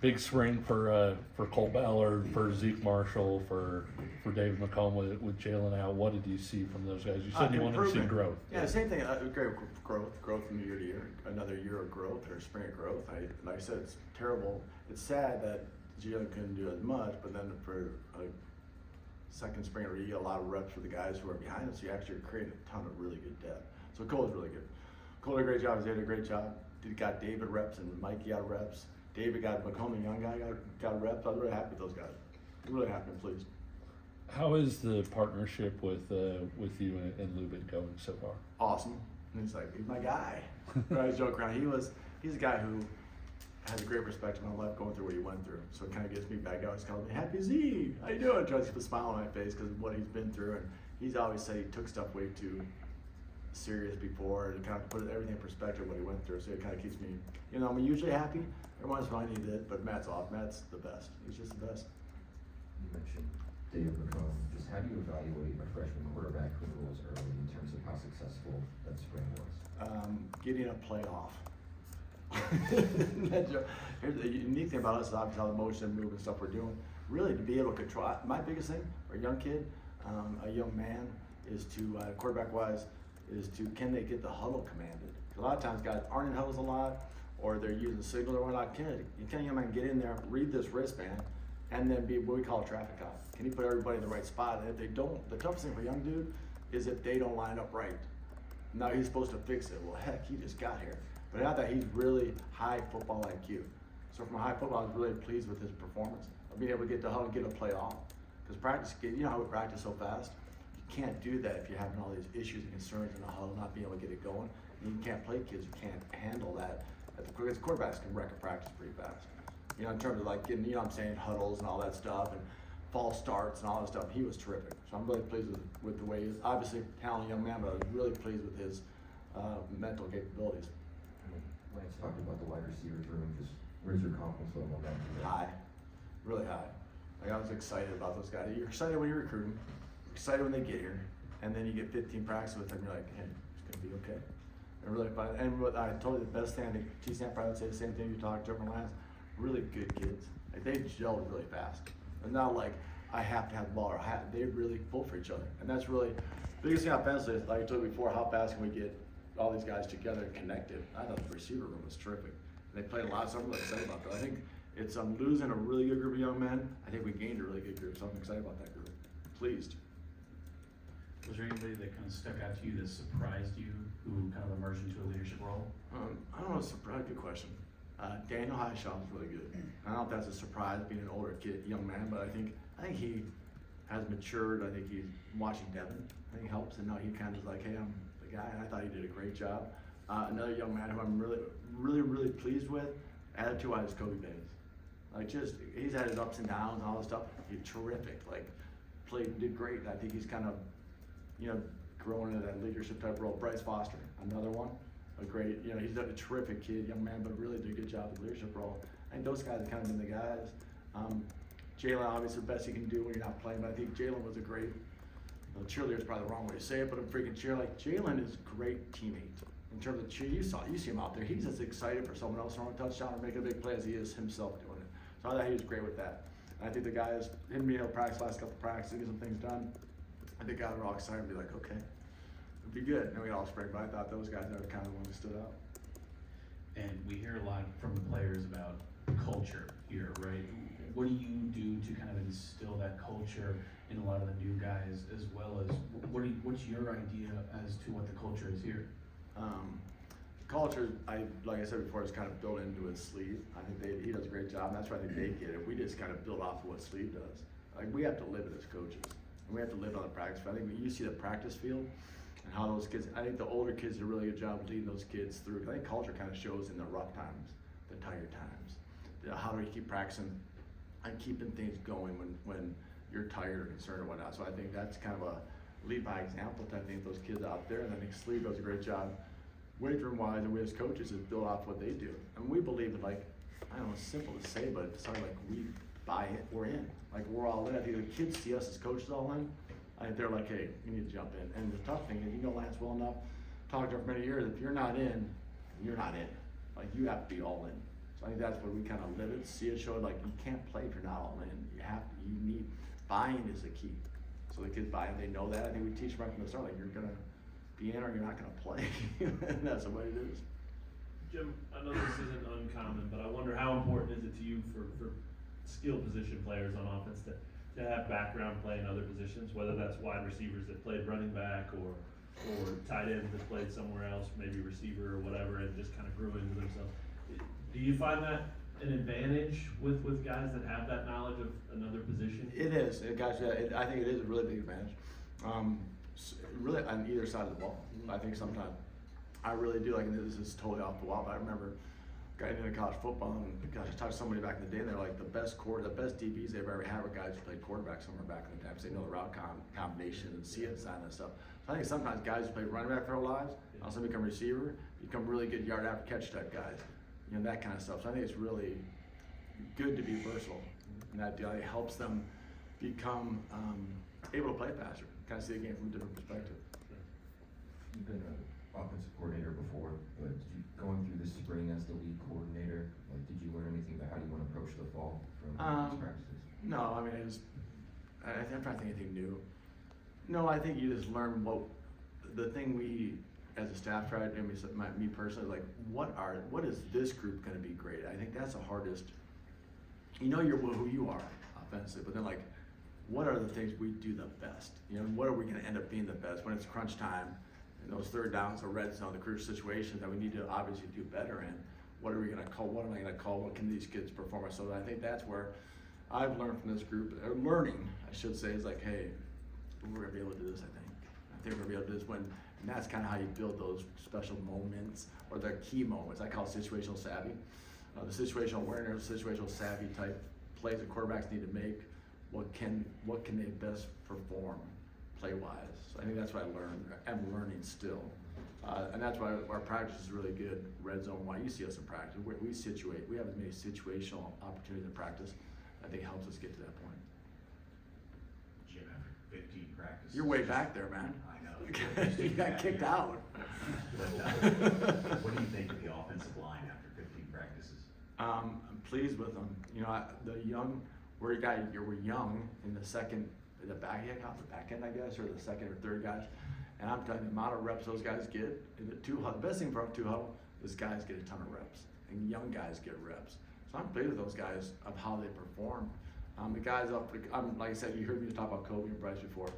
big spring for Cole Ballard, for Zeke Marshall, for David McComb with Jalen out. What did you see from those guys? You said you wanted to see growth. Yeah, same thing. Great growth from year to year. Another year of growth or spring of growth. Like I said, it's terrible. It's sad that Jalen couldn't do as much, but then for a second spring, where you get a lot of reps for the guys who are behind us, you actually create a ton of really good depth. So Cole's really good. Cole did a great job. Zay did a great job. Got David reps and Mikey got reps. David got McComb, young guy, got reps. I was really happy with those guys. Really happy and pleased. How is the partnership with you and Lubin going so far? Awesome. And he's like, he's my guy. I was joking around. He's a guy who has a great perspective on life going through what he went through. So it kind of gets me back. I always call me Happy Z. How you doing? Tries to keep a smile on my face because of what he's been through. And he's always said he took stuff way too serious before to kind of put everything in perspective what he went through. So it kind of keeps me, I'm usually happy. Every once in a while I need it, but Matt's off. Matt's the best. He's just the best. You mentioned David McComb. Just how do you evaluate a freshman quarterback who was early in terms of how successful that spring was? Getting a playoff. Here's the unique thing about us is obviously how the motion and move and stuff we're doing. Really, to be able to control. My biggest thing for a young kid, a young man, is to quarterback-wise, is to can they get the huddle commanded? A lot of times guys aren't in huddles a lot, or they're using signal or whatnot. You can young man get in there, read this wristband, and then be what we call a traffic cop. Can you put everybody in the right spot? And if they don't, the toughest thing for a young dude is if they don't line up right. Now he's supposed to fix it. Well, heck, he just got here. But not that he's really high football IQ. So from a high football, I was really pleased with his performance of being able to get the huddle and get a play off. Because practice, you know how we practice so fast? You can't do that if you're having all these issues and concerns in the huddle, not being able to get it going. And you can't play kids who can't handle that. Because quarterbacks can wreck a practice pretty fast. In terms of like getting, I'm saying, huddles and all that stuff and false starts and all that stuff. He was terrific. So I'm really pleased with the way he's obviously a talented young man, but I was really pleased with his mental capabilities. Lance talked about the wide receivers room. Just where's your confidence level on that? High, really high. Like I was excited about those guys. You're excited when you recruit them, excited when they get here, and then you get 15 practices with them. You're like, hey, it's gonna be okay. And really fun. And what I told you the best thing, I think T-Sam probably would say the same thing. You talked to them Lance. Really good kids. Like they gelled really fast. And not like I have to have the ball or they really pull for each other. And that's really the biggest thing offensively. Like I told you before, how fast can we get all these guys together and connected? I thought the receiver room was terrific. They played a lot, so I'm really excited about that. I think it's losing a really good group of young men. I think we gained a really good group, so I'm excited about that group. Pleased. Was there anybody that kind of stuck out to you that surprised you, who kind of emerged into a leadership role? I don't know, surprise, good question. Daniel Highshaw was really good. I don't know if that's a surprise being an older kid, young man, but I think he has matured. I think he's watching Devin. I think helps, and now he kind of is like, hey, I'm the guy, and I thought he did a great job. Another young man who I'm really pleased with, attitude-wise, is Kobe Baines. Like he's had his ups and downs and all this stuff. He's terrific. Like did great. I think he's kind of, growing into that leadership type role. Bryce Foster, another one. A great, he's a terrific kid, young man, but really did a good job with the leadership role. I think those guys have kind of been the guys. Jalen, obviously, the best he can do when you're not playing, but I think Jalen was a great, cheerleader is probably the wrong way to say it, but a freaking cheer. Like, Jalen is a great teammate. In terms of cheer, you see him out there. He's as excited for someone else throwing a touchdown or making a big play as he is himself doing it. So I thought he was great with that. And I think the guys, him being able to practice last couple of practices, get some things done, I think guys were all excited and be like, okay. It'd be good. And we all spring, but I thought those guys are kind of the ones that stood out. And we hear a lot from the players about culture here, right? What do you do to kind of instill that culture in a lot of the new guys, as well as what's your idea as to what the culture is here? Culture, like I said before, is kind of built into his sleeve. I think he does a great job, and that's why I think they get it. We just kind of build off of what sleeve does. Like we have to live it as coaches, and we have to live on the practice field. I think when you see the practice field and how those kids, I think the older kids do a really good job of leading those kids through. I think culture kind of shows in the rough times, the tired times. How do we keep practicing and keeping things going when you're tired or concerned or whatnot. So I think that's kind of a lead by example type thing with those kids out there. And I think Sleeve does a great job, weight room wise, and we as coaches is build off what they do. And we believe in, like, I don't know, it's simple to say, but it's sort of like we buy it, we're in. Like we're all in. I think the kids see us as coaches all in. I think they're like, hey, you need to jump in. And the tough thing is, Lance well enough, talked to him for many years, if you're not in, you're not in. Like you have to be all in. So So I think that's where we kind of live it, see it, show it, like, you can't play if you're not all in. You need, buy-in is the key. So the kids buy in, they know that. I think we teach them right from the start, like, you're gonna be in or you're not gonna play. And that's the way it is. Jim, I know this isn't uncommon, but I wonder how important is it to you for skill position players on offense to have background play in other positions, whether that's wide receivers that played running back or tight ends that played somewhere else, maybe receiver or whatever, and just kind of grew into themselves. Do you find that an advantage with guys that have that knowledge of another position? It is, guys. I think it is a really big advantage. Really on either side of the ball. I think sometimes I really do. Like, and this is totally off the wall, but I remember getting into college football, and gosh, I talked to somebody back in the day, and they're like the best DBs they've ever had were guys who played quarterback somewhere back in the day, because they know the route combination and see it and stuff. So I think sometimes guys who play running back their whole lives also become receiver, become really good yard after catch type guys, you know, that kind of stuff. So I think it's really good to be versatile, and that it helps them become able to play faster, kind of see the game from a different perspective. You've been an offensive coordinator before, but going through the spring as the lead coordinator, like, did you learn anything about how you want to approach the fall from these practices? No, I mean, I'm trying to think anything new. No, I think you just learn the thing we, as a staff, try to do, me personally, like, what is this group going to be great at? I think that's the hardest. You know who you are offensively, but then, like, what are the things we do the best? You know, what are we going to end up being the best when it's crunch time? And those third downs or red zone, the crucial situations that we need to obviously do better in. What are we going to call? What am I going to call? What can these kids perform? So I think that's where I've learned from this group, or learning, I should say, is like, hey, we're going to be able to do this, I think we're going to be able to do this and that's kind of how you build those special moments, or the key moments. I call it situational savvy. The situational awareness, situational savvy type plays the quarterbacks need to make. What can they best perform play-wise? So I think that's what I'm learning still. And that's why our practice is really good. Red zone, why you see us in practice. We have as many situational opportunities in practice. I think it helps us get to that point. Jim, after 15 practices. You're way back there, man. I know. You got kicked out. What do you think of the offensive line after 15 practices? I'm pleased with them. You know, we're young in the back end, I guess, or the second or third guys. And I'm telling you, the amount of reps those guys get in the best thing for 2-huddle is guys get a ton of reps, and young guys get reps. So I'm pleased with those guys of how they perform. The guys like I said, you heard me talk about Kobe and Bryce before.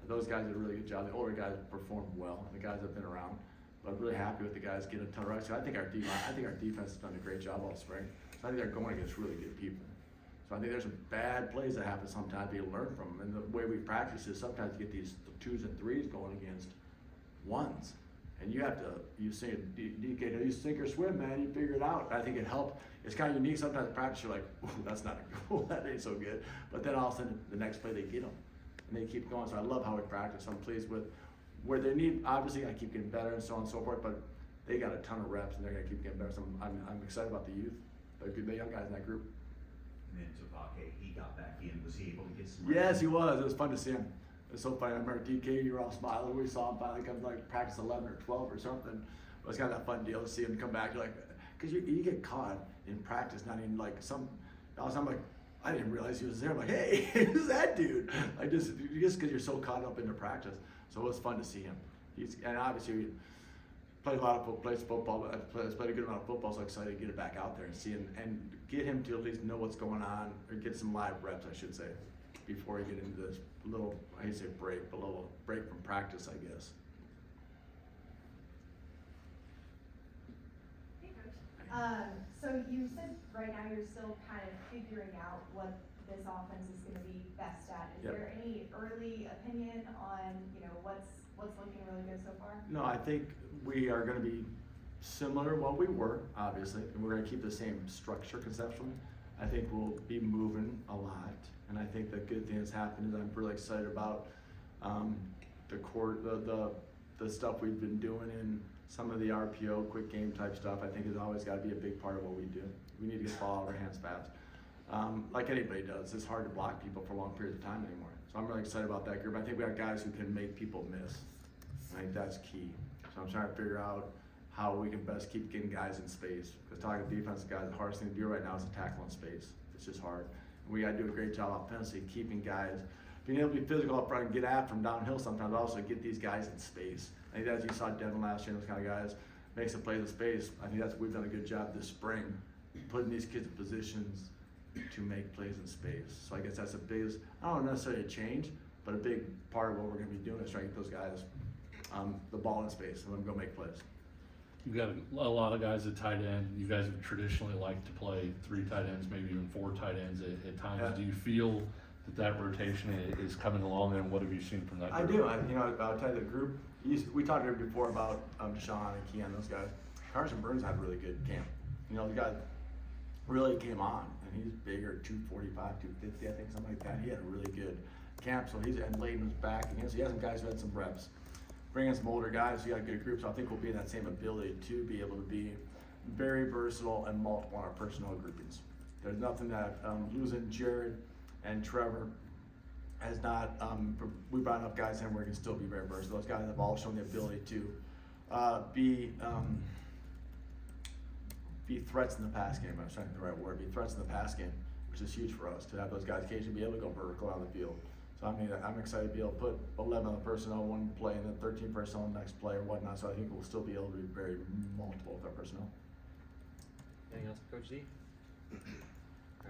Those guys did a really good job. The older guys performed well, and the guys that have been around. But I'm really happy with the guys getting a ton of reps. So I think our defense has done a great job all spring. So I think they're going against really good people. So I think there's some bad plays that happen sometimes you learn from them. And the way we practice is sometimes you get these 2s and 3s going against 1s. And you have to, you sink or swim, man, you figure it out. I think it helped. It's kind of unique. Sometimes in practice you're like, ooh, that's not a goal, that ain't so good. But then all of a sudden the next play they get them. And they keep going. So I love how we practice. I'm pleased with where they need, obviously I keep getting better and so on and so forth, but they got a ton of reps and they're gonna keep getting better. So I'm excited about the youth, the young guys in that group. And then Tavake, he got back in. Was he able to get some? Yes, he was. It was fun to see him. It was so funny. I remember DK, you were all smiling. We saw him finally come like practice 11 or 12 or something. It was kind of that fun deal to see him come back. You're like, because you get caught in practice, not even like I'm like, I didn't realize he was there. I'm like, hey, who's that dude? Like just because you're so caught up into practice. So it was fun to see him. And obviously we played a lot of football. Played a good amount of football. So excited to get it back out there and see him and get him to at least know what's going on, or get some live reps, I should say, before he get into this little, I hate to say break, but a little break from practice, I guess. Hey, Coach. So you said right now you're still kind of figuring out what this offense is going to be best at. Is Yep. there any early opinion on, what's looking really good so far? No, I think we are going to be similar to what we were, obviously, and we're going to keep the same structure conceptually. I think we'll be moving a lot, and I think the good thing that's happened is I'm really excited about the stuff we've been doing in some of the RPO, quick game type stuff. I think has always got to be a big part of what we do. We need to get the ball out of our hands fast. Like anybody does, it's hard to block people for long periods of time anymore. So I'm really excited about that group. I think we have guys who can make people miss. I think that's key. So I'm trying to figure out how we can best keep getting guys in space. Because talking defensive guys, the hardest thing to do right now is to tackle in space. It's just hard. And we got to do a great job offensively keeping guys, being able to be physical up front and get after them downhill sometimes, but also get these guys in space. I think as you saw Devin last year, those kind of guys make some plays in space. I think we've done a good job this spring putting these kids in positions to make plays in space. So I guess that's the biggest, I don't know necessarily a change, but a big part of what we're going to be doing is trying to get those guys the ball in space and let them go make plays. You've got a lot of guys at tight end. You guys have traditionally liked to play 3 tight ends, maybe even 4 tight ends at times. Yeah. Do you feel that rotation is coming along, and what have you seen from that I group? do. I'll tell you the group. We talked here before about Deshaun and Keon, those guys. Carson Burns had a really good camp. The guy really came on, and he's bigger, 245, 250, I think, something like that. He had a really good camp, and Layden was back again. So he has some guys who had some reps. Bringing some older guys, you got a good group, so I think we'll be in that same ability to be able to be very versatile and multiple in our personnel groupings. There's nothing that losing Jared and Trevor has not, we brought enough guys in where we can still be very versatile. Those guys have all shown the ability to be threats in the pass game. I'm trying to think of the right word. Be threats in the pass game, which is huge for us to have those guys occasionally be able to go vertical on the field. So I'm excited to be able to put 11 on the personnel one play and then 13 personnel on the next play or whatnot. So I think we'll still be able to be very multiple with our personnel. Anything else, Coach Z?